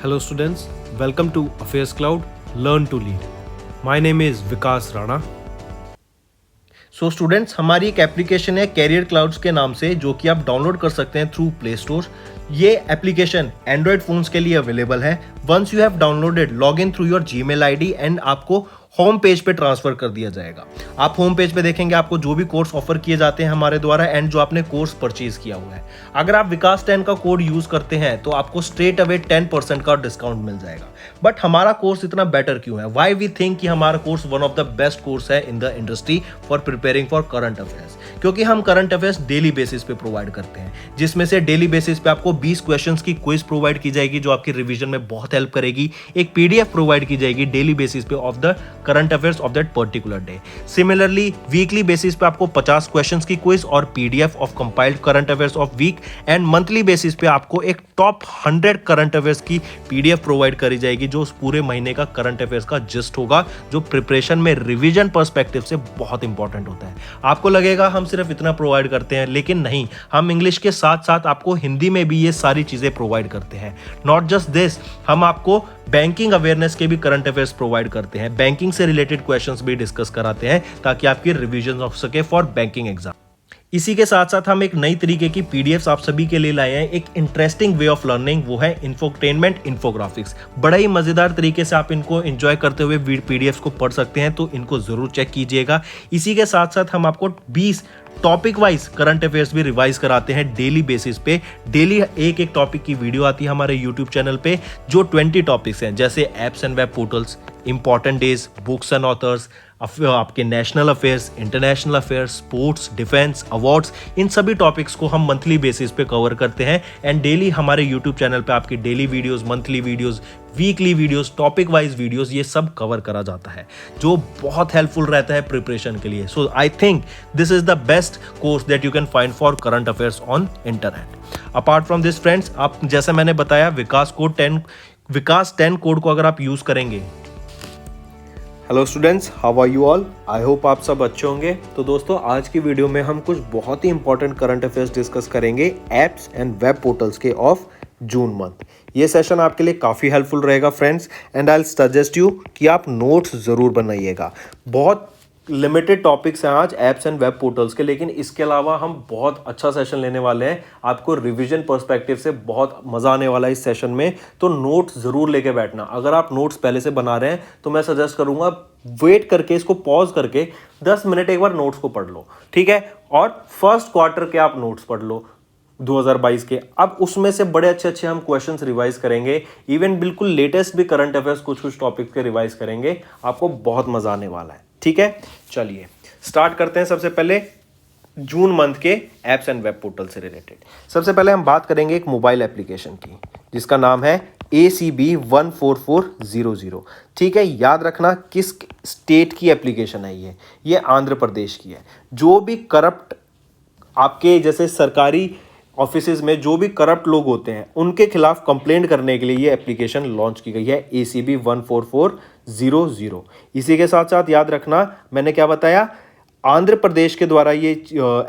Hello students, welcome to Affairs Cloud, Learn to Lead. My name is Vikas Rana. So students, हमारी एक application है career clouds के नाम से, जो कि आप डाउनलोड कर सकते हैं थ्रू प्ले स्टोर। ये एप्लीकेशन एंड्रॉयड फोन्स के लिए अवेलेबल है। Once you have downloaded, log in through your Gmail ID and आपको होम पेज पे ट्रांसफर कर दिया जाएगा। आप होम पेज पे देखेंगे आपको जो भी कोर्स ऑफर किए जाते हैं हमारे द्वारा एंड जो आपने कोर्स परचेज किया हुआ है। अगर आप विकास 10 का कोड यूज करते हैं तो आपको स्ट्रेट अवे 10% का डिस्काउंट मिल जाएगा। बट हमारा कोर्स इतना बेटर क्यों है? वाई वी थिंक कि हमारा course one of the best course है in the industry for preparing for current affairs, क्योंकि हम करंट अफेयर्स डेली बेसिस पे प्रोवाइड करते हैं, जिसमें से डेली बेसिस पे आपको 20 क्वेश्चंस की क्विज प्रोवाइड की जाएगी जो आपकी रिवीजन में बहुत हेल्प करेगी। एक पीडीएफ प्रोवाइड की जाएगी डेली बेसिस पे of the current affairs of that particular day. Similarly weekly basis पे आपको 50 क्वेश्चंस की क्विज और PDF of compiled current affairs of week, and monthly basis पे आपको एक टॉप 100 करंट अफेयर्स की पीडीएफ प्रोवाइड करी जाएगी जो उस पूरे महीने का करंट अफेयर्स का जिस्ट होगा, जो प्रिपरेशन में रिवीजन पर्सपेक्टिव से बहुत इंपॉर्टेंट होता है। आपको लगेगा हम सिर्फ इतना प्रोवाइड करते हैं, लेकिन नहीं, हम इंग्लिश के साथ साथ आपको हिंदी में भी ये सारी चीजें प्रोवाइड करते हैं। नॉट जस्ट दिस, हम आपको बैंकिंग अवेयरनेस के भी करंट अफेयर्स प्रोवाइड करते हैं, बैंकिंग से रिलेटेड क्वेश्चंस भी डिस्कस कराते हैं ताकि आपकी रिवीजन हो सके फॉर बैंकिंग एग्जाम। इसी के साथ साथ हम एक नई तरीके की पीडीएफ्स आप सभी के लिए लाए हैं, एक इंटरेस्टिंग वे ऑफ लर्निंग, वो है इंफोटेनमेंट इन्फोग्राफिक्स। बड़ा ही मजेदार तरीके से आप इनको एंजॉय करते हुए पीडीएफ्स को पढ़ सकते हैं, तो इनको जरूर चेक कीजिएगा। इसी के साथ साथ हम आपको 20 टॉपिक वाइज करंट अफेयर्स भी रिवाइज कराते हैं डेली बेसिस पे। डेली एक एक टॉपिक की वीडियो आती है हमारे यूट्यूब चैनल पे, जो 20 टॉपिक्स हैं, जैसे apps and web portals, important days, books and authors, आपके national affairs, international affairs, sports, defence, awards, इन सभी टॉपिक्स को हम मंथली बेसिस पे कवर करते हैं। एंड डेली हमारे यूट्यूब चैनल पे आपकी daily videos, monthly videos, weekly videos, topic wise videos, ये सब कवर करा जाता है, जो बहुत हेल्पफुल रहता है प्रिपरेशन के लिए। So I think this is the best course that you can find for current affairs on internet. Apart from this friends, आप जैसे मैंने बताया विकास 10 कोड को अगर आप यूज करेंगे। Hello students, how are you all? I hope आप सब अच्छे होंगे। तो दोस्तों, आज की वीडियो में हम कुछ बहुत ही इंपॉर्टेंट करंट अफेयर्स डिस्कस करेंगे एप्स एंड वेब पोर्टल्स के ऑफ जून मंथ। ये सेशन आपके लिए काफ़ी हेल्पफुल रहेगा friends, and I suggest you कि आप नोट्स ज़रूर बनाइएगा। बहुत लिमिटेड टॉपिक्स हैं आज एप्स एंड वेब पोर्टल्स के, लेकिन इसके अलावा हम बहुत अच्छा सेशन लेने वाले हैं। आपको रिवीजन पर्सपेक्टिव से बहुत मज़ा आने वाला है इस सेशन में, तो नोट्स ज़रूर लेके बैठना। अगर आप नोट्स पहले से बना रहे हैं तो मैं सजेस्ट करूंगा वेट करके, इसको पॉज करके 10 मिनट एक बार नोट्स को पढ़ लो, ठीक है? और फर्स्ट क्वार्टर के आप नोट्स पढ़ लो 2022 के। अब उसमें से बड़े अच्छे अच्छे हम क्वेश्चंस रिवाइज करेंगे, इवन बिल्कुल लेटेस्ट भी करंट अफेयर्स कुछ टॉपिक के रिवाइज करेंगे। आपको बहुत मजा आने वाला है, ठीक है? चलिए स्टार्ट करते हैं। सबसे पहले जून मंथ के एप्स एंड वेब पोर्टल से रिलेटेड सबसे पहले हम बात करेंगे एक मोबाइल एप्लीकेशन की, जिसका नाम है ACB 14400। ठीक है, याद रखना किस स्टेट की एप्लीकेशन है ये आंध्र प्रदेश की है। जो भी करप्ट आपके जैसे सरकारी ऑफिसेज में जो भी करप्ट लोग होते हैं, उनके खिलाफ कंप्लेंट करने के लिए ये एप्लीकेशन लॉन्च की गई है, ACB 14400। इसी के साथ साथ याद रखना मैंने क्या बताया, आंध्र प्रदेश के द्वारा ये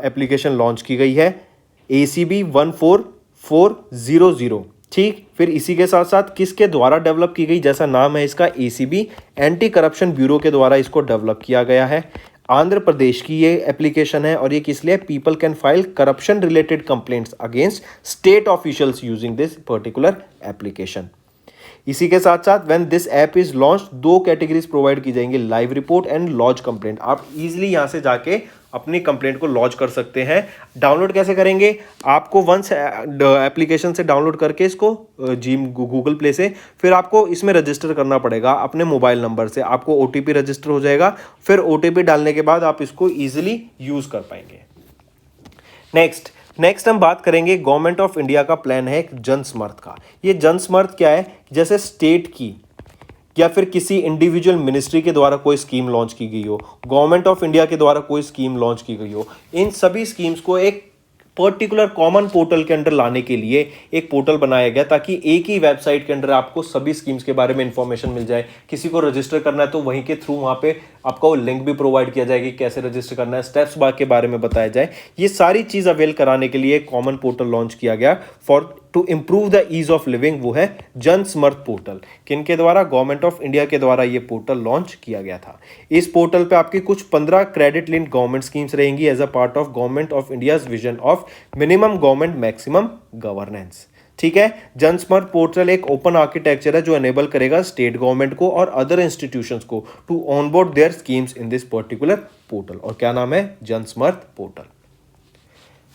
एप्लीकेशन लॉन्च की गई है, ACB 14400। ठीक, फिर इसी के साथ साथ किसके द्वारा डेवलप की गई, जैसा नाम है इसका ACB एंटी करप्शन ब्यूरो के द्वारा इसको डेवलप किया गया है। आंध्र प्रदेश की ये एप्लीकेशन है, और ये किस लिए? People can file corruption related complaints against state officials using this particular application. इसी के साथ साथ when this app is launch, 2 categories provide की जाएंगी, live report and launch complaint. आप इजीली यहां से जाके अपनी कंप्लेंट को लॉन्च कर सकते हैं। डाउनलोड कैसे करेंगे? आपको वंस एप्लीकेशन से डाउनलोड करके इसको गूगल प्ले से, फिर आपको इसमें रजिस्टर करना पड़ेगा अपने मोबाइल नंबर से। आपको OTP रजिस्टर हो जाएगा, फिर OTP डालने के बाद आप इसको इजीली यूज कर पाएंगे। नेक्स्ट हम बात करेंगे गवर्नमेंट ऑफ इंडिया का प्लान है एक जनसमर्थ का। ये जनसमर्थ क्या है? जैसे स्टेट की या फिर किसी इंडिविजुअल मिनिस्ट्री के द्वारा कोई स्कीम लॉन्च की गई हो, गवर्नमेंट ऑफ इंडिया के द्वारा कोई स्कीम लॉन्च की गई हो, इन सभी स्कीम्स को एक पर्टिकुलर कॉमन पोर्टल के अंदर लाने के लिए एक पोर्टल बनाया गया, ताकि एक ही वेबसाइट के अंदर आपको सभी स्कीम्स के बारे में इंफॉर्मेशन मिल जाए। किसी को रजिस्टर करना है तो वहीं के थ्रू वहां पे आपको लिंक भी प्रोवाइड किया जाएगी, कैसे रजिस्टर करना है, स्टेप्स के बारे में बताया जाए। ये सारी चीज़ अवेल कराने के लिए कॉमन पोर्टल लॉन्च किया गया for to improve the ease of living, वो है जन समर्थ पोर्टल। किनके द्वारा? गवर्नमेंट ऑफ इंडिया के द्वारा ये पोर्टल लॉन्च किया गया था। इस पोर्टल पे आपकी कुछ 15 क्रेडिट लिंक्ड गवर्नमेंट स्कीम्स रहेंगी as a part of government of India's vision of minimum government maximum governance. ठीक है, जनस्मर्थ पोर्टल एक ओपन आर्किटेक्चर है जो एनेबल करेगा स्टेट गवर्नमेंट को और अदर इंस्टीट्यूशंस को to onboard their schemes in this particular portal. और क्या नाम है? Jansamarth portal.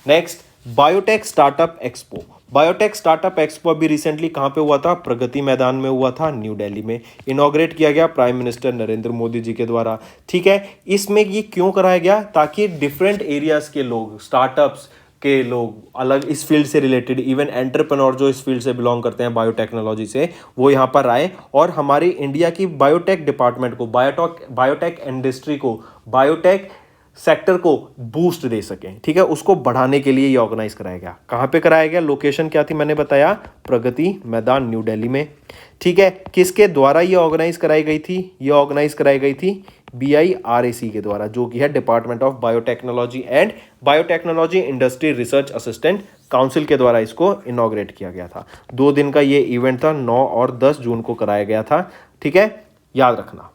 Next, biotech startup expo. Biotech startup expo अभी रिसेंटली कहाँ पे हुआ था? प्रगति मैदान में हुआ था, न्यू दिल्ली में। इनॉग्रेट किया गया प्राइम मिनिस्टर नरेंद्र मोदी जी के द्वारा। ठीक है, इसमें ये क्यों कराया गया? ताकि डिफरेंट एरियाज के लोग, स्टार्टअप्स के लोग, अलग इस फील्ड से रिलेटेड, इवन एंटरप्रेन्योर जो इस फील्ड से बिलोंग करते हैं बायोटेक्नोलॉजी से, वो यहाँ पर आए और हमारी इंडिया की बायोटेक डिपार्टमेंट को, बायोटेक इंडस्ट्री को, बायोटेक सेक्टर को बूस्ट दे सकें। ठीक है, उसको बढ़ाने के लिए ये ऑर्गेनाइज कराया गया। कहाँ पे कराया गया? लोकेशन क्या थी मैंने बताया? प्रगति मैदान, न्यू दिल्ली में। ठीक है, किसके द्वारा ये ऑर्गेनाइज कराई गई थी? ये ऑर्गेनाइज कराई गई थी BIRAC के द्वारा, जो कि है department of biotechnology and biotechnology industry research assistant council के द्वारा इसको इनॉग्रेट किया गया था। 2 दिन का ये इवेंट था, 9 और 10 जून को कराया गया था। ठीक है, याद रखना।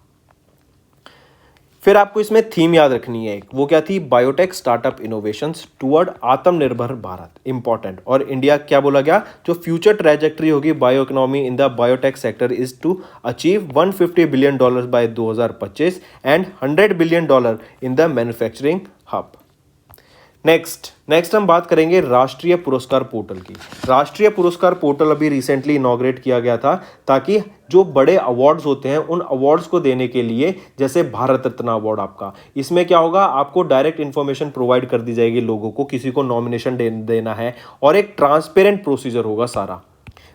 फिर आपको इसमें थीम याद रखनी है एक, वो क्या थी? बायोटेक स्टार्टअप इनोवेशंस टुवर्ड आत्मनिर्भर भारत। इंपॉर्टेंट। और इंडिया क्या बोला गया? जो फ्यूचर ट्रैजेक्टरी होगी bio economy in the biotech sector is to achieve $150 billion by 2025 and $100 billion in the manufacturing hub. Next हम बात करेंगे राष्ट्रीय पुरस्कार पोर्टल की। राष्ट्रीय पुरस्कार पोर्टल अभी रिसेंटली इनॉग्रेट किया गया था, ताकि जो बड़े अवार्ड्स होते हैं उन अवार्ड्स को देने के लिए, जैसे भारत रत्न अवार्ड आपका, इसमें क्या होगा? आपको डायरेक्ट इन्फॉर्मेशन प्रोवाइड कर दी जाएगी लोगों को, किसी को नॉमिनेशन देना है, और एक ट्रांसपेरेंट प्रोसीजर होगा सारा,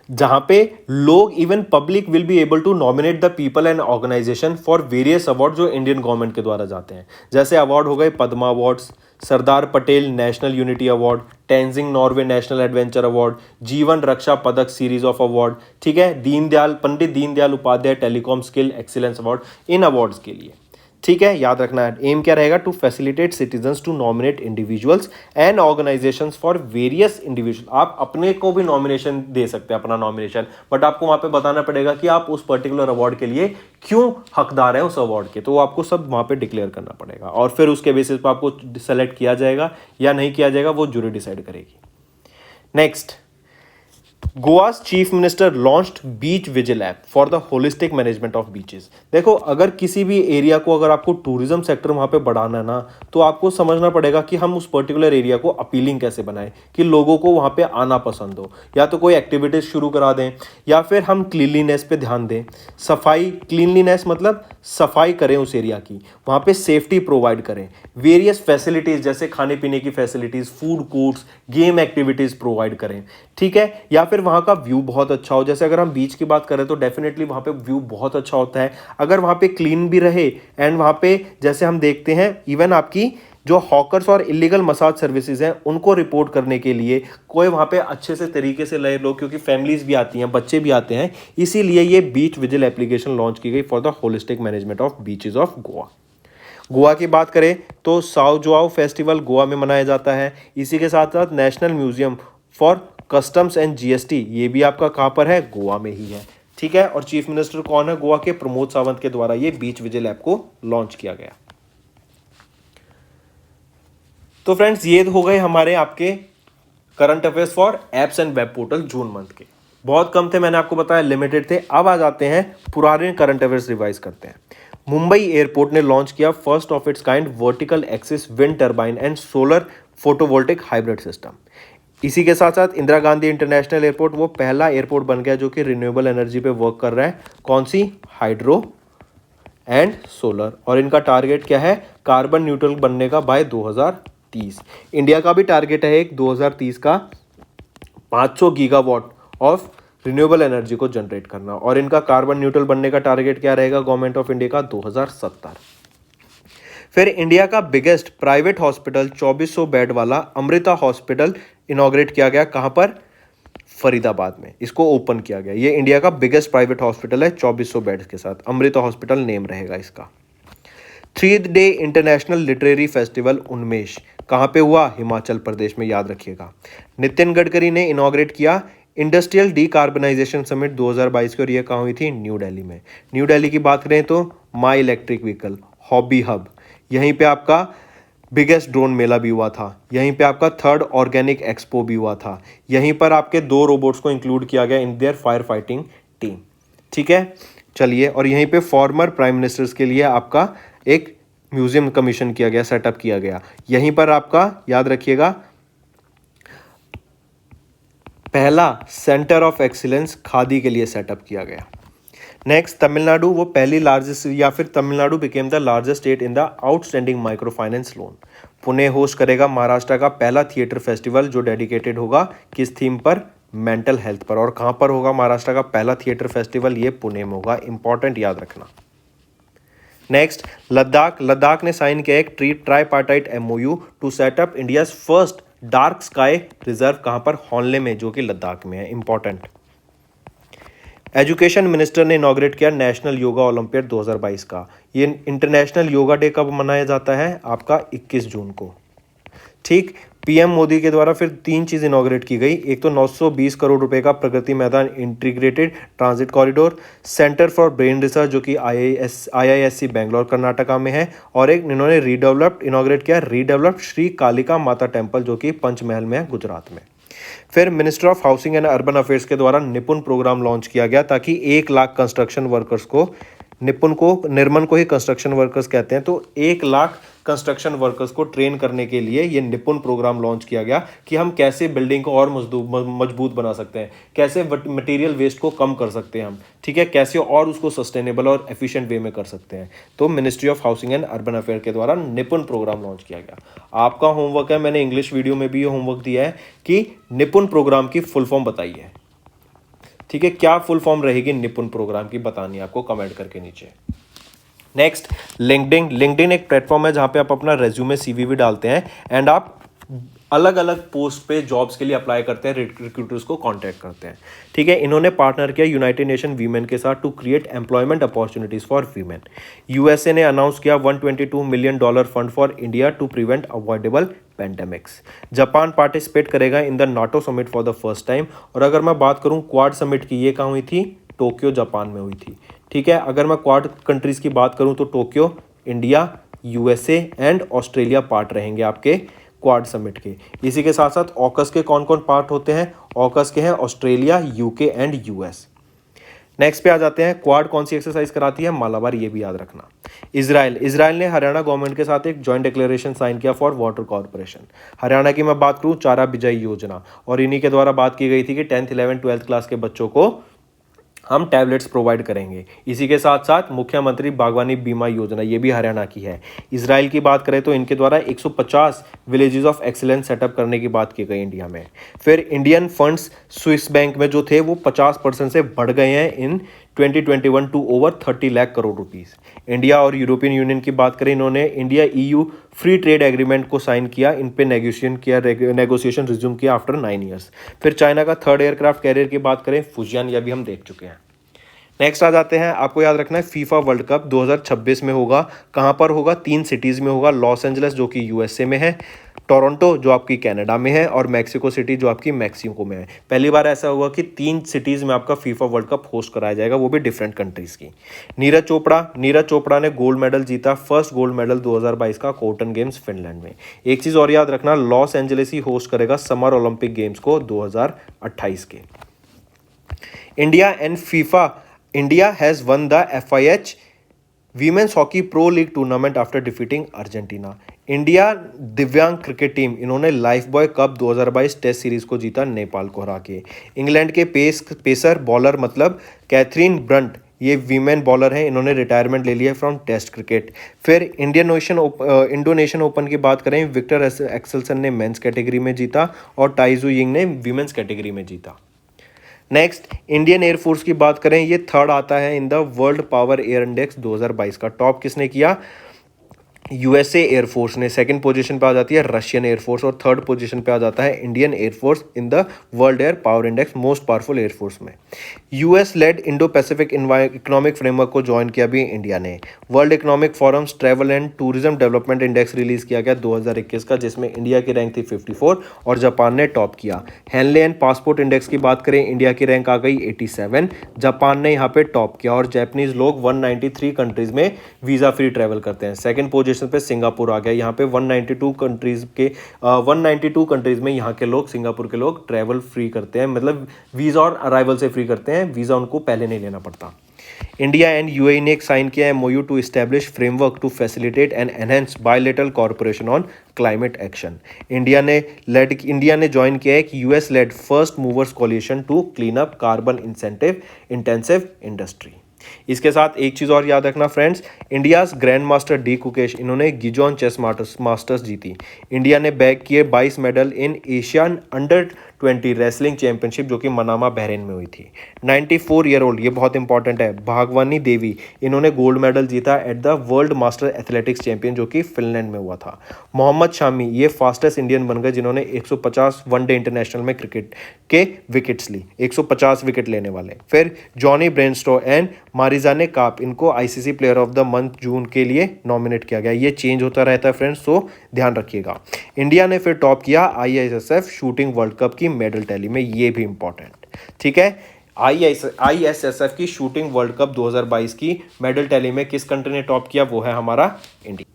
जहां पे लोग, even public will be able to nominate the people and organisation for various award जो इंडियन गवर्नमेंट के द्वारा जाते हैं। जैसे अवार्ड हो गए Padma awards, Sardar Patel national unity award, Tenzing Norgay national adventure award, Jeevan Raksha Padak series of award. ठीक है, Pandit Deendayal Upadhyay telecom skill excellence award, इन अवार्ड्स के लिए। ठीक है, याद रखना है। एम क्या रहेगा? To facilitate citizens to nominate individuals and organisations for various individual. आप अपने को भी नॉमिनेशन दे सकते हैं, अपना नॉमिनेशन, बट आपको वहां पे बताना पड़ेगा कि आप उस पर्टिकुलर अवार्ड के लिए क्यों हकदार हैं उस अवार्ड के, तो वो आपको सब वहां पे डिक्लेयर करना पड़ेगा, और फिर उसके बेसिस पर आपको सेलेक्ट किया जाएगा या नहीं किया जाएगा, वो जूरी डिसाइड करेगी। Next, Goa's chief minister launched beach vigil app for the holistic management of beaches. देखो, अगर किसी भी एरिया को, अगर आपको टूरिज्म सेक्टर वहां पे बढ़ाना है ना, तो आपको समझना पड़ेगा कि हम उस पर्टिकुलर एरिया को अपीलिंग कैसे बनाएं कि लोगों को वहां पे आना पसंद हो। या तो कोई एक्टिविटीज शुरू करा दें, या फिर हम क्लीनलीनेस पे ध्यान दें। सफाई, क्लीनलीनेस मतलब सफाई करें उस एरिया की, वहां पे सेफ्टी प्रोवाइड करें, वेरियस फैसिलिटीज जैसे खाने पीने की facilities, food courts, game activities provide करें। ठीक है, या फिर वहां का व्यू बहुत अच्छा हो। जैसे अगर हम बीच की बात करें तो डेफिनेटली वहां पे व्यू बहुत अच्छा होता है, अगर वहां पे क्लीन भी रहे, एंड वहां पे जैसे हम देखते हैं इवन आपकी जो हॉकर्स और इलीगल मसाज सर्विसेज हैं उनको रिपोर्ट करने के लिए कोई वहां पे अच्छे से तरीके से लगे लोग, क्योंकि फैमिलीज भी आती हैं, बच्चे भी आते हैं, इसीलिए ये बीच विजिल एप्लीकेशन लॉन्च की गई for the holistic management of beaches of Goa. Goa की बात करें तो साओ जोआओ फेस्टिवल गोवा में मनाया जाता है। इसी के साथ साथ national museum for customs and GST, ये भी आपका कहाँ पर है? गोवा में ही है। ठीक है, और चीफ मिनिस्टर कौन है गोवा के? प्रमोद सावंत के द्वारा ये बीच विजिल ऐप को लॉन्च किया गया। तो फ्रेंड्स, ये हो गए हमारे आपके current affairs for apps and web portal June month के। बहुत कम थे, मैंने आपको बताया, लिमिटेड थे। अब आ जाते हैं पुराने करंट अफेयर्स, रिवाइज करते हैं। मुंबई एयरपोर्ट ने लॉन्च किया first of its kind vertical axis wind turbine and solar photovoltaic hybrid system. इसी के साथ साथ इंदिरा गांधी इंटरनेशनल एयरपोर्ट वो पहला एयरपोर्ट बन गया जो कि रिन्यूएबल एनर्जी पे वर्क कर रहा है। कौन सी? Hydro and solar. और इनका टारगेट क्या है? कार्बन न्यूट्रल बनने का बाय 2030। इंडिया का भी टारगेट है एक 2030 का 500 गीगावाट ऑफ रिन्यूएबल एनर्जी को जनरेट करना, और इनका कार्बन न्यूट्रल बनने का टारगेट क्या रहेगा गवर्नमेंट ऑफ इंडिया का? 2070। फिर इंडिया का बिगेस्ट प्राइवेट हॉस्पिटल 2400 बेड वाला अमृता हॉस्पिटल इनॉग्रेट किया गया। कहां पर? फरीदाबाद में इसको ओपन किया गया। ये इंडिया का बिगेस्ट प्राइवेट हॉस्पिटल है 2400 बेड्स के साथ, अमृता हॉस्पिटल नेम रहेगा इसका। 3 डे इंटरनेशनल लिटरेरी फेस्टिवल उन्मेष कहाँ पे हुआ? हिमाचल प्रदेश में, याद रखिएगा। नितिन गडकरी ने इनॉग्रेट किया इंडस्ट्रियल डीकार्बनाइजेशन समिट 2022 की, और ये कहाँ हुई थी? न्यू दिल्ली में। न्यू दिल्ली की बात करें तो माई इलेक्ट्रिक व्हीकल, हॉबी हब, यहीं पे आपका बिगेस्ट ड्रोन मेला भी हुआ था, यहीं पे आपका 3rd ऑर्गेनिक एक्सपो भी हुआ था, यहीं पर आपके 2 रोबोट्स को इंक्लूड किया गया in their fire fighting team. ठीक है, चलिए, और यहीं पे फॉर्मर प्राइम मिनिस्टर्स के लिए आपका एक म्यूजियम कमीशन किया गया, सेटअप किया गया। यहीं पर आपका याद रखिएगा पहला सेंटर ऑफ एक्सीलेंस खादी के लिए सेटअप किया गया। नेक्स्ट, तमिलनाडु वो पहली लार्जेस्ट, या फिर Tamil Nadu became the largest state in the outstanding micro finance loan. Pune host करेगा महाराष्ट्र का पहला थिएटर फेस्टिवल जो डेडिकेटेड होगा किस थीम पर? मेंटल हेल्थ पर। और कहाँ पर होगा महाराष्ट्र का पहला थिएटर फेस्टिवल? ये पुणे में होगा, इंपॉर्टेंट, याद रखना। नेक्स्ट, लद्दाख, लद्दाख ने साइन किया एक tripartite MoU to set up India's first dark sky reserve, कहाँ पर? हॉनले में, जो कि लद्दाख में है, इंपॉर्टेंट। एजुकेशन मिनिस्टर ने इनॉग्रेट किया नेशनल योगा ओलंपियाड 2022 का। ये इंटरनेशनल योगा डे कब मनाया जाता है? आपका 21 जून को। ठीक, पीएम मोदी के द्वारा फिर 3 चीज़ इनॉग्रेट की गई। एक तो 920 करोड़ रुपए का Pragati Maidan integrated transit corridor, centre for brain research जो कि आईआईएससी बेंगलोर कर्नाटका में है, और एक इन्होंने इनॉग्रेट किया रीडेवलप्ड श्री कालिका माता टेम्पल जो कि पंचमहल में है, गुजरात में। फिर minister of housing and urban affairs के द्वारा निपुण प्रोग्राम लॉन्च किया गया ताकि 1 लाख कंस्ट्रक्शन वर्कर्स को, निर्मन को ही कंस्ट्रक्शन वर्कर्स कहते हैं, तो 1 लाख कंस्ट्रक्शन वर्कर्स को ट्रेन करने के लिए ये निपुण प्रोग्राम लॉन्च किया गया कि हम कैसे बिल्डिंग को और मजबूत बना सकते हैं, कैसे मटेरियल वेस्ट को कम कर सकते हैं हम, ठीक है, कैसे और उसको सस्टेनेबल और एफिशिएंट वे में कर सकते हैं। तो ministry of housing and urban affair के द्वारा निपुण प्रोग्राम लॉन्च किया गया। आपका होमवर्क है, मैंने इंग्लिश वीडियो में भी ये होमवर्क दिया है कि निपुण प्रोग्राम की फुल फॉर्म बताइए। ठीक है, क्या फुल फॉर्म रहेगी निपुण प्रोग्राम की, बतानी है आपको कमेंट करके नीचे। नेक्स्ट, लिंक्डइन एक प्लेटफॉर्म है जहां पे आप अपना रेज्यूमे सीवी डालते हैं एंड आप अलग अलग पोस्ट पे जॉब्स के लिए अप्लाई करते हैं, रिक्रूटर्स को कांटेक्ट करते हैं। ठीक है, इन्होंने पार्टनर किया यूनाइटेड नेशन वीमेन के साथ to create employment opportunities for women. USA ने अनाउंस किया $122 million fund for India to prevent avoidable pandemics. Japan participate करेगा in the NATO summit for the first time. और अगर मैं बात करूं क्वाड समिट की, ये कहाँ हुई थी? टोक्यो, जापान में हुई थी। ठीक है, अगर मैं क्वाड कंट्रीज की बात करूं तो Tokyo, India, USA and Australia part रहेंगे आपके क्वाड समिट के। इसी के साथ साथ ऑकस के कौन कौन पार्ट होते हैं? ऑकस के हैं Australia, UK and US. Next पे आ जाते हैं, क्वाड कौन सी एक्सरसाइज कराती है? मालाबार, ये भी याद रखना। इजराइल ने हरियाणा गवर्नमेंट के साथ एक जॉइंट डिक्लेरेशन साइन किया फॉर वाटर कॉर्पोरेशन। हरियाणा की मैं बात करूं, चारा बिजाई योजना, और इन्हीं के द्वारा बात की गई थी कि 10th 11th 12th क्लास के बच्चों को हम टैबलेट्स प्रोवाइड करेंगे। इसी के साथ साथ मुख्यमंत्री बागवानी बीमा योजना, ये भी हरियाणा की है। इजराइल की बात करें तो इनके द्वारा 150 विलेजेस ऑफ एक्सीलेंस सेटअप करने की बात की गई इंडिया में। फिर इंडियन फंड्स स्विस बैंक में जो थे वो 50% से बढ़ गए हैं in 2021 to over 30 lakh crore rupees. India और यूरोपियन यूनियन की बात करें, इन्होंने India EU free trade agreement को साइन किया, इन पे नेगोशिएशन रिज्यूम किया आफ्टर 9 ईयर्स। फिर चाइना का 3rd एयरक्राफ्ट कैरियर की बात करें, फुजियान, यह भी हम देख चुके हैं। नेक्स्ट आ जाते हैं, आपको याद रखना है फीफा वर्ल्ड कप 2026 में होगा। कहाँ पर होगा? 3 सिटीज़ में होगा, लॉस एंजल्स जो कि यूएसए में है, टोरंटो जो आपकी कनाडा में है, और मैक्सिको सिटी जो आपकी मैक्सिको में है। पहली बार ऐसा होगा कि 3 सिटीज़ में आपका फीफा वर्ल्ड कप होस्ट कराया जाएगा, वो भी डिफरेंट कंट्रीज़ की। नीरज चोपड़ा ने गोल्ड मेडल जीता, फर्स्ट गोल्ड मेडल 2022 का कोटन गेम्स फिनलैंड में। एक चीज़ और याद रखना, लॉस एंजलिस ही होस्ट करेगा समर ओलंपिक गेम्स को 2028 के। India has won the FIH Women's Hockey Pro League tournament after defeating Argentina. India दिव्यांग क्रिकेट टीम, इन्होंने Lifebuoy cup 2022 test series को जीता नेपाल को हरा के। इंग्लैंड के पेसर बॉलर मतलब कैथरीन ब्रंट, ये वीमेन बॉलर हैं, इन्होंने रिटायरमेंट ले लिया फ्रॉम टेस्ट क्रिकेट। फिर इंडोनेशियन ओपन की बात करें, विक्टर एक्सेल्सन ने मेंस कैटेगरी में जीता और टाइजू यिंग ने वीमेंस कैटेगरी में जीता। नेक्स्ट, इंडियन एयरफोर्स की बात करें, ये 3rd आता है in the world power air index 2022 का। टॉप किसने किया? यूएसए एयरफोर्स ने सेकंड पोजीशन पे आ जाती है रशियन एयरफोर्स, और थर्ड पोजीशन पे आ जाता है Indian air force in the world air power index most powerful air force में। US led Indo Pacific economic framework को ज्वाइन किया भी इंडिया ने। World economic forum's travel and tourism development index release किया गया 2021 का, जिसमें इंडिया की रैंक थी 54 और जापान ने टॉप किया। हेनले एंड पासपोर्ट इंडेक्स की बात करें, इंडिया की रैंक आ गई 87, जापान ने यहाँ पे टॉप किया, और जैपनीज लोग 193 कंट्रीज में वीज़ा फ्री ट्रैवल करते हैं। सेकंड पोजीशन पे सिंगापुर आ गया, यहाँ पे 192 कंट्रीज में यहाँ के लोग, सिंगापुर के लोग ट्रैवल फ्री करते हैं, मतलब वीज़ा और अराइवल से फ्री करते हैं, वीज़ा उनको पहले नहीं लेना पड़ता। इंडिया एंड यूएई ने एक साइन किया है MoU to establish framework to facilitate and enhance bilateral corporation on climate action. India ने ज्वाइन किया है कि US led first movers coalition to clean up carbon intensive industry. इसके साथ एक चीज़ और याद रखना friends, India's grand master D Gukesh, इन्होंने गिजॉन चेस मास्टर्स जीती। इंडिया ने बैग किए 22 medal in Asian under 20 wrestling championship, जो कि मनामा बहरीन में हुई थी। 94 ईयर ओल्ड, ये बहुत इंपॉर्टेंट है, भागवानी देवी, इन्होंने गोल्ड मेडल जीता at the world master athletics champion, जो कि फिनलैंड में हुआ था। मोहम्मद शामी, ये फास्टेस्ट इंडियन बन गए जिन्होंने 150 वनडे इंटरनेशनल में क्रिकेट के विकेट्स ली, 150 विकेट लेने वाले। फिर Jonny Bairstow and Marizanne Kapp, इनको ICC player of the month June के लिए नॉमिनेट किया गया। ये चेंज होता रहता है फ्रेंड्स, तो ध्यान रखिएगा। इंडिया ने फिर टॉप किया आईएसएसएफ शूटिंग वर्ल्ड कप की मेडल टैली में, ये भी इंपॉर्टेंट, ठीक है। आईएसएसएफ की शूटिंग वर्ल्ड कप 2022 की मेडल टैली में किस कंट्री ने टॉप किया, वो है हमारा India.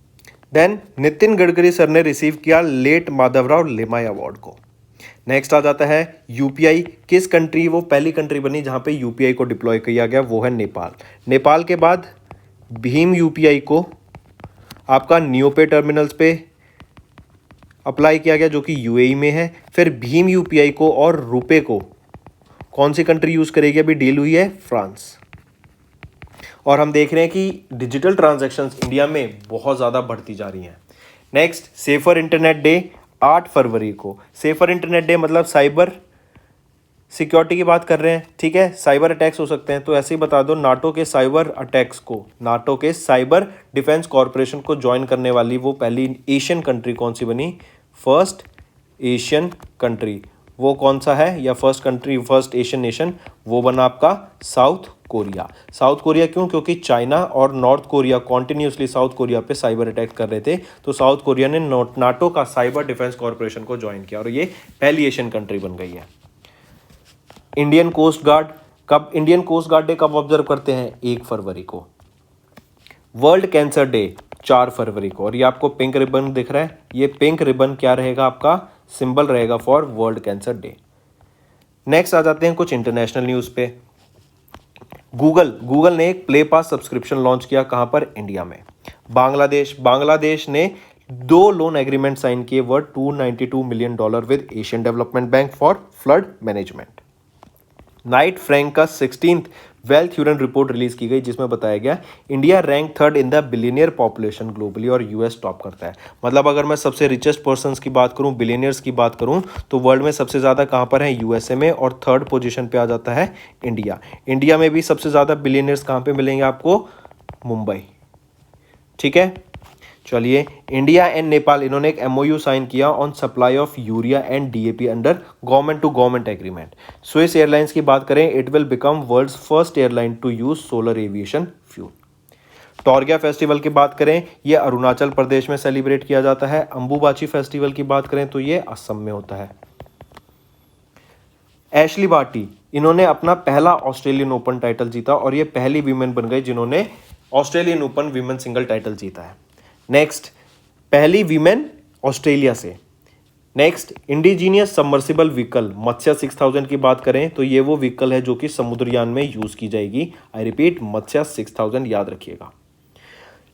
Then Nitin Gadkari sir ने रिसीव किया लेट माधवराव लिमाई अवार्ड को। नेक्स्ट आ जाता है यूपीआई, किस कंट्री, वो पहली कंट्री बनी जहां पे यूपीआई को डिप्लॉय किया गया, वो है नेपाल। नेपाल के बाद भीम यूपीआई को आपका नियोपे टर्मिनल्स पे अप्लाई किया गया, जो कि यूएई में है। फिर भीम यूपीआई को और रुपे को कौन सी कंट्री यूज करेगी, अभी डील हुई है फ्रांस। और हम देख रहे हैं कि डिजिटल ट्रांजैक्शंस इंडिया में बहुत ज़्यादा बढ़ती जा रही हैं। नेक्स्ट सेफर इंटरनेट डे 8 फरवरी को। सेफर इंटरनेट डे मतलब साइबर सिक्योरिटी की बात कर रहे हैं, ठीक है, साइबर अटैक्स हो सकते हैं, तो ऐसे ही बता दो, नाटो के साइबर डिफेंस कॉरपोरेशन को ज्वाइन करने वाली वो पहली एशियन कंट्री कौन सी बनी, फर्स्ट एशियन कंट्री, वो कौन सा है, या फर्स्ट एशियन नेशन, वो बना आपका साउथ कोरिया। साउथ कोरिया क्यों, क्योंकि चाइना और north Korea continuously south Korea पे साइबर अटैक कर रहे थे, तो साउथ कोरिया ने नाटो का साइबर डिफेंस कॉरपोरेशन को ज्वाइन किया और ये पहली एशियन कंट्री बन गई है। इंडियन कोस्ट गार्ड डे कब ऑब्जर्व करते हैं, 1 फरवरी को। वर्ल्ड कैंसर डे 4 फरवरी को, और ये आपको पिंक रिबन दिख रहा है, ये पिंक रिबन क्या रहेगा, आपका सिंबल रहेगा for world cancer day. Next आ जाते हैं कुछ इंटरनेशनल न्यूज़ पे। गूगल ने एक प्ले पास सब्सक्रिप्शन लॉन्च किया, कहां पर, इंडिया में। बांग्लादेश ने 2 लोन एग्रीमेंट साइन किए worth $292 million with Asian development bank for flood management. Knight Frank का 16th wealth Hurun report release की गई, जिसमें बताया गया India rank 3rd in the billionaire population globally और यूएस टॉप करता है। मतलब अगर मैं सबसे रिचेस्ट पर्सन्स की बात करूं, बिलियनियर्स की बात करूं, तो वर्ल्ड में सबसे ज़्यादा कहां पर है, यूएसए में, और 3rd पोजीशन पे आ जाता है इंडिया। इंडिया में भी सबसे ज़्यादा बिलियनियर्स कहां पे मिलेंगे आपको, मुंबई, ठीक है। चलिए, इंडिया एंड नेपाल, इन्होंने एक एमओयू साइन किया on supply of urea and DAP under government to government agreement. Swiss airlines की बात करें, it will become world's first airline to use solar aviation fuel. Torgya festival की बात करें, ये अरुणाचल प्रदेश में सेलिब्रेट किया जाता है। अंबुबाची फेस्टिवल की बात करें तो ये असम में होता है। एशली बार्टी, इन्होंने अपना पहला ऑस्ट्रेलियन ओपन टाइटल जीता और ये पहली वीमेन बन गई जिन्होंने Australian open women single title जीता है। नेक्स्ट, पहली वीमेन ऑस्ट्रेलिया से। नेक्स्ट, इंडिजीनियस सबमर्सिबल व्हीकल मत्स्य 6000 की बात करें तो ये वो व्हीकल है जो कि समुद्रयान में यूज की जाएगी। आई रिपीट, मत्स्य 6000 याद रखिएगा।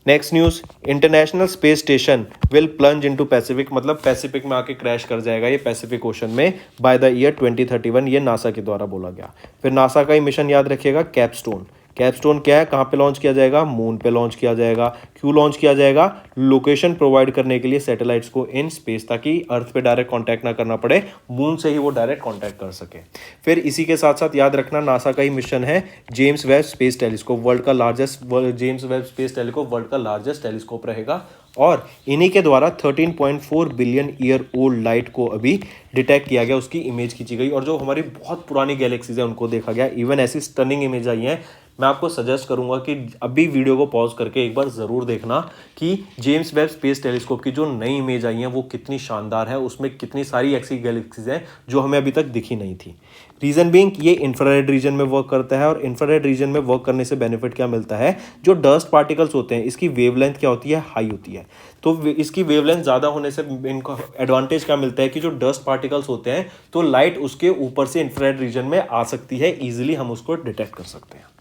Next news, international space station will plunge into Pacific, मतलब पैसिफिक में आके क्रैश कर जाएगा ये पैसिफिक ओशन में बाय द ईयर 2031, ये नासा के द्वारा बोला गया। फिर नासा का ही मिशन याद रखिएगा, कैपस्टोन। कैपस्टोन क्या है, कहाँ पे लॉन्च किया जाएगा, मून पे लॉन्च किया जाएगा। क्यों लॉन्च किया जाएगा, लोकेशन प्रोवाइड करने के लिए सैटेलाइट्स को इन स्पेस, ताकि अर्थ पे डायरेक्ट कांटेक्ट ना करना पड़े, मून से ही वो डायरेक्ट कांटेक्ट कर सके। फिर इसी के साथ साथ याद रखना, नासा का ही मिशन है James Webb space telescope, world का लार्जेस्ट टेलीस्कोप रहेगा और इन्हीं के द्वारा 13.4 बिलियन ईयर ओल्ड लाइट को अभी डिटेक्ट किया गया, उसकी इमेज खींची गई और जो हमारी बहुत पुरानी गैलेक्सीज है उनको देखा गया। इवन ऐसी स्टनिंग इमेज आई है, मैं आपको सजेस्ट करूंगा कि अभी वीडियो को पॉज करके एक बार ज़रूर देखना कि जेम्स वेब स्पेस टेलीस्कोप की जो नई इमेज आई है वो कितनी शानदार है, उसमें कितनी सारी ऐसी गैलेक्सीज हैं जो हमें अभी तक दिखी नहीं थी। रीज़न बीइंग ये इंफ्रारेड रीजन में वर्क करता है और इंफ्रारेड रीजन में वर्क करने से बेनिफिट क्या मिलता है, जो डस्ट पार्टिकल्स होते हैं इसकी वेवलेंथ क्या होती है, हाई होती है। तो इसकी वेवलेंथ ज़्यादा होने से इनको एडवांटेज क्या मिलता है कि जो डस्ट पार्टिकल्स होते हैं तो लाइट उसके ऊपर से इंफ्रारेड रीजन में आ सकती है, ईजिली हम उसको डिटेक्ट कर सकते हैं।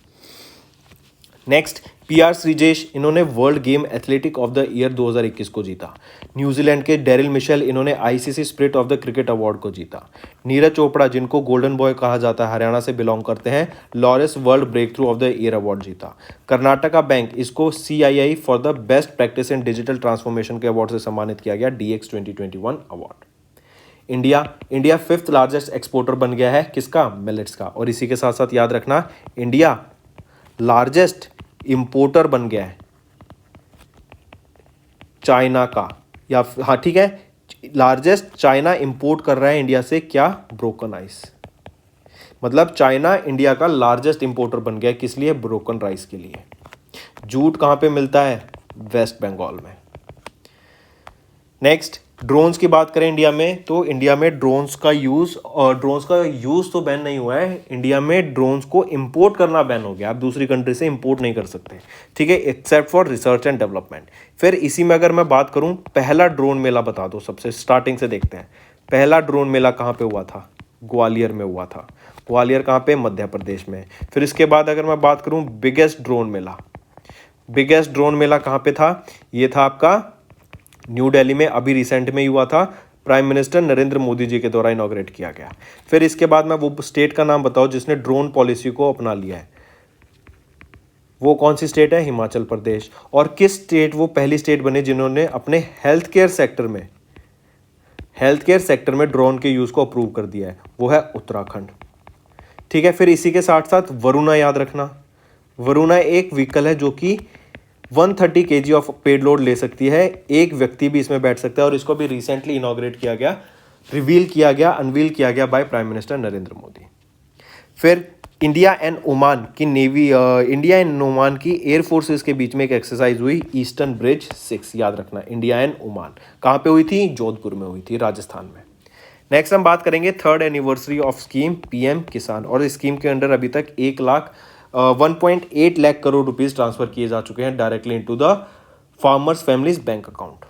नेक्स्ट, पीआर श्रीजेश, इन्होंने world game athletic of the year 2021 को जीता। न्यूजीलैंड के डेरिल मिशेल, इन्होंने ICC spirit of the cricket award को जीता। नीरज चोपड़ा, जिनको गोल्डन बॉय कहा जाता है, हरियाणा से बिलोंग करते हैं, Laureus world breakthrough of the year award जीता। कर्नाटका बैंक, इसको CII for the best practice in digital transformation के अवार्ड से सम्मानित किया गया, DX 2021 award. India fifth largest exporter बन गया है, किसका, मिलेट्स का। और इसी के साथ साथ याद रखना, इंडिया लार्जेस्ट इंपोर्टर बन गया है चाइना का, या हाँ ठीक है, लार्जेस्ट चाइना इंपोर्ट कर रहा है इंडिया से क्या, ब्रोकन आइस। मतलब चाइना इंडिया का लार्जेस्ट इंपोर्टर बन गया है, किस लिए, ब्रोकन राइस के लिए। जूट कहाँ पे मिलता है, वेस्ट बंगाल में। नेक्स्ट, ड्रोन्स की बात करें इंडिया में, तो इंडिया में ड्रोन्स का यूज़ तो बैन नहीं हुआ है, इंडिया में ड्रोन्स को इंपोर्ट करना बैन हो गया। आप दूसरी कंट्री से इंपोर्ट नहीं कर सकते, ठीक है, except for research and development. फिर इसी में अगर मैं बात करूं, पहला ड्रोन मेला बता दो, सबसे स्टार्टिंग से देखते हैं। पहला ड्रोन मेला कहाँ पे हुआ था, ग्वालियर में हुआ था। ग्वालियर कहाँ पे, मध्य प्रदेश में। फिर इसके बाद अगर मैं बात करूँ बिगेस्ट ड्रोन मेला कहाँ पे था, ये था आपका न्यू दिल्ली में, अभी रिसेंट में ही हुआ था, प्राइम मिनिस्टर नरेंद्र मोदी जी के द्वारा इनॉग्रेट किया गया। फिर इसके बाद में वो स्टेट का नाम बताओ जिसने ड्रोन पॉलिसी को अपना लिया है, वो कौन सी स्टेट है, हिमाचल प्रदेश। और किस स्टेट, वो पहली स्टेट बने जिन्होंने अपने हेल्थ केयर सेक्टर में ड्रोन के यूज़ को अप्रूव कर दिया है, वो है उत्तराखंड, ठीक है। फिर इसी के साथ साथ वरुणा याद रखना, वरुणा एक व्हीकल है जो कि 130 kg ऑफ पेड लोड ले सकती है, एक व्यक्ति भी इसमें बैठ सकता है, और इसको भी रिसेंटली इनॉग्रेट किया गया, अनवील किया गया by prime minister Narendra Modi. फिर इंडिया एंड ओमान की एयर फोर्सेस के बीच में एक एक्सरसाइज हुई, ईस्टर्न ब्रिज 6, याद रखना, इंडिया एंड ओमान। कहाँ पे हुई थी, जोधपुर में हुई थी, राजस्थान में। नेक्स्ट हम बात करेंगे 3rd anniversary of scheme PM किसान, और इस स्कीम के अंडर अभी तक 1.8 लाख करोड़ रुपीस ट्रांसफर किए जा चुके हैं directly into the farmers families bank account.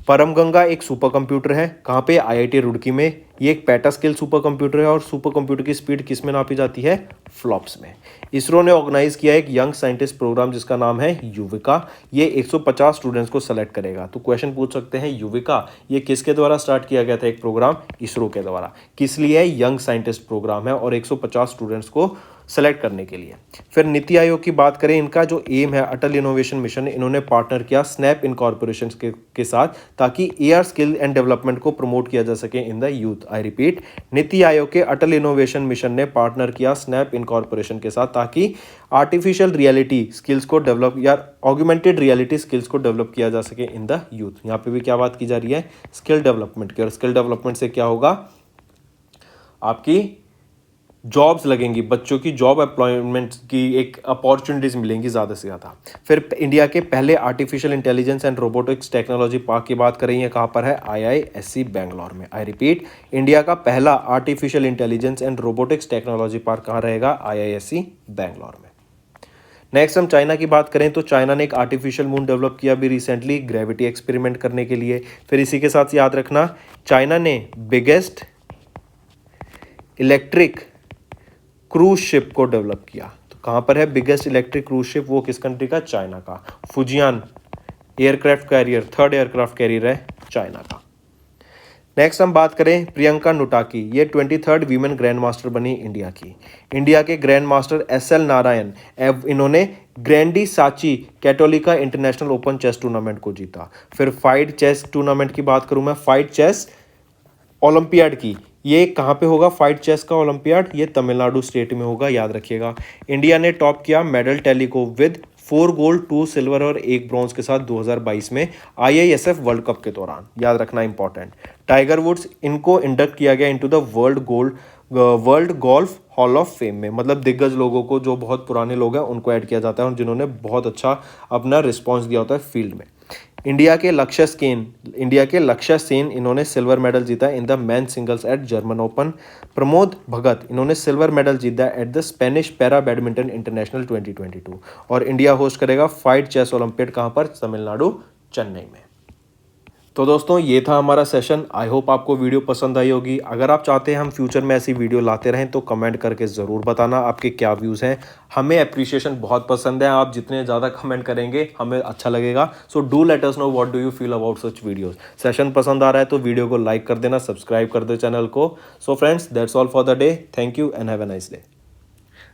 परम गंगा एक सुपर कंप्यूटर है, कहाँ पे, IIT रुड़की में। ये एक पेटास्केल सुपर कंप्यूटर है और सुपर कंप्यूटर की स्पीड किस में नापी जाती है, फ्लॉप्स में। इसरो ने ऑर्गेनाइज किया एक यंग साइंटिस्ट प्रोग्राम जिसका नाम है युविका, ये 150 स्टूडेंट्स को सेलेक्ट करेगा। तो क्वेश्चन पूछ सकते हैं, युविका ये किसके द्वारा स्टार्ट किया गया था, एक प्रोग्राम इसरो के द्वारा, किस लिए, यंग साइंटिस्ट प्रोग्राम है और 150 स्टूडेंट्स को सेलेक्ट करने के लिए। फिर नीति आयोग की बात करें, इनका जो एम है अटल इनोवेशन मिशन, इन्होंने पार्टनर किया स्नैप इनकॉर्पोरेशन के साथ, ताकि AR स्किल एंड डेवलपमेंट को प्रमोट किया जा सके in the youth. I repeat, NITI Aayog के अटल इनोवेशन मिशन ने पार्टनर किया स्नैप इनकॉर्पोरेशन के साथ, ताकि आर्टिफिशियल रियलिटी स्किल्स को डेवलप या ऑगमेंटेड रियलिटी स्किल्स को डेवलप किया जा सके इन द यूथ। यहाँ पे भी क्या बात की जा रही है, स्किल डेवलपमेंट की, और स्किल डेवलपमेंट से क्या होगा, आपकी जॉब्स लगेंगी, बच्चों की जॉब एम्प्लॉयमेंट की एक अपॉर्चुनिटीज़ मिलेंगी ज़्यादा से ज़्यादा। फिर इंडिया के पहले artificial intelligence and robotics technology park की बात करें, कहाँ पर है, IISc बेंगलोर में। आई रिपीट, इंडिया का पहला artificial intelligence and robotics technology park कहाँ रहेगा, IISc बेंगलोर में। नेक्स्ट हम चाइना की बात करें, तो चाइना ने एक आर्टिफिशियल मून डेवलप किया अभी रिसेंटली ग्रेविटी एक्सपेरिमेंट करने के लिए। फिर इसी के साथ याद रखना, चाइना ने बिगेस्ट इलेक्ट्रिक क्रूज शिप को डेवलप किया। तो कहाँ पर है बिगेस्ट इलेक्ट्रिक क्रूज शिप, वो किस कंट्री का, चाइना का। Fujian aircraft carrier, 3rd aircraft carrier है चाइना का। नेक्स्ट हम बात करें प्रियंका नुटाकी, ये 23rd वीमेन ग्रैंड मास्टर बनी इंडिया की। इंडिया के ग्रैंड मास्टर SL नारायण, इन्होंने Grandi Sachi Cattolica international open chess tournament को जीता। फिर फाइट चेस टूर्नामेंट की बात करूं मैं, फाइट चेस ओलंपियाड की, ये कहाँ पे होगा, फाइट चेस का ओलंपियाड, ये तमिलनाडु स्टेट में होगा, याद रखिएगा। इंडिया ने टॉप किया मेडल टैली को विद 4 गोल्ड 2 सिल्वर और 1 ब्रॉन्ज के साथ 2022 में IISF वर्ल्ड कप के दौरान, याद रखना इंपॉर्टेंट। टाइगर वुड्स, इनको इंडक्ट किया गया into the world golf hall of fame में, मतलब दिग्गज लोगों को, जो बहुत पुराने लोग हैं उनको ऐड किया जाता है और जिन्होंने बहुत अच्छा अपना रिस्पॉन्स दिया होता है फील्ड में। इंडिया के लक्ष्य सेन इन्होंने सिल्वर मेडल जीता in the man singles at German open. Pramod Bhagat, इन्होंने सिल्वर मेडल जीता at the Spanish para badminton international 2022। और इंडिया होस्ट करेगा फाइट चेस ओलंपियाड, कहाँ पर? तमिलनाडु, चेन्नई में। तो दोस्तों ये था हमारा सेशन। आई होप आपको वीडियो पसंद आई होगी। अगर आप चाहते हैं हम फ्यूचर में ऐसी वीडियो लाते रहें तो कमेंट करके ज़रूर बताना आपके क्या व्यूज़ हैं। हमें अप्रिशिएशन बहुत पसंद है, आप जितने ज़्यादा कमेंट करेंगे हमें अच्छा लगेगा। So do let us know what do you feel about such videos. Session पसंद आ रहा है तो वीडियो को लाइक कर देना, सब्सक्राइब कर दो चैनल को। So friends, that's all for the day. Thank you and have a nice day.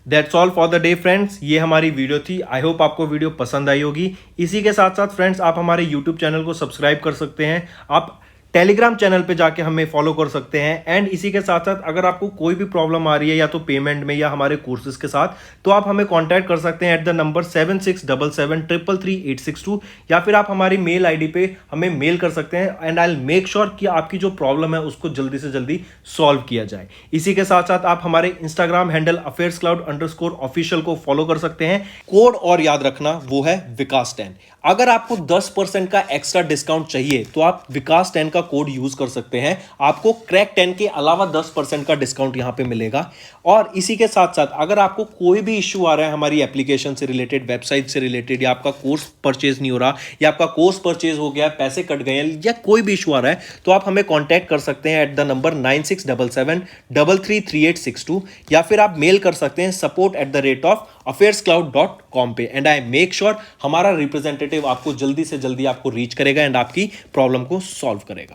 That's all for the day friends, ये हमारी वीडियो थी। आई होप आपको वीडियो पसंद आई होगी। इसी के साथ साथ फ्रेंड्स, आप हमारे यूट्यूब चैनल को सब्सक्राइब कर सकते हैं, आप टेलीग्राम चैनल पे जाके हमें फॉलो कर सकते हैं। एंड इसी के साथ साथ अगर आपको कोई भी प्रॉब्लम आ रही है या तो पेमेंट में या हमारे कोर्सेज के साथ, तो आप हमें कांटेक्ट कर सकते हैं एट द नंबर 7677333862, या फिर आप हमारी मेल आईडी पे हमें मेल कर सकते हैं and I will make sure कि आपकी जो प्रॉब्लम है उसको जल्दी से जल्दी सॉल्व किया जाए। इसी के साथ साथ आप हमारे इंस्टाग्राम हैंडल affairscloud_official को फॉलो कर सकते हैं। कोड और याद रखना, वो है विकास10। अगर आपको 10% का एक्स्ट्रा डिस्काउंट चाहिए तो आप विकास10 का कोड यूज कर सकते हैं, आपको क्रैक 10 के अलावा 10% का डिस्काउंट यहां पे मिलेगा। और इसी के साथ साथ अगर आपको कोई भी इश्यू आ रहा है हमारी एप्लीकेशन से रिलेटेड, वेबसाइट से रिलेटेड, या आपका कोर्स परचेज नहीं हो रहा, या आपका कोर्स परचेज हो गया, पैसे कट गए हैं, या कोई भी इश्यू आ रहा है, तो आप हमें कॉन्टैक्ट कर सकते हैं एट द नंबर 9677333862, या फिर आप मेल कर सकते हैं support@affairscloud.com पे। एंड आई मेक श्योर हमारा रिप्रेजेंटेटिव आपको जल्दी से जल्दी आपको रीच करेगा एंड आपकी प्रॉब्लम को सॉल्व करेगा।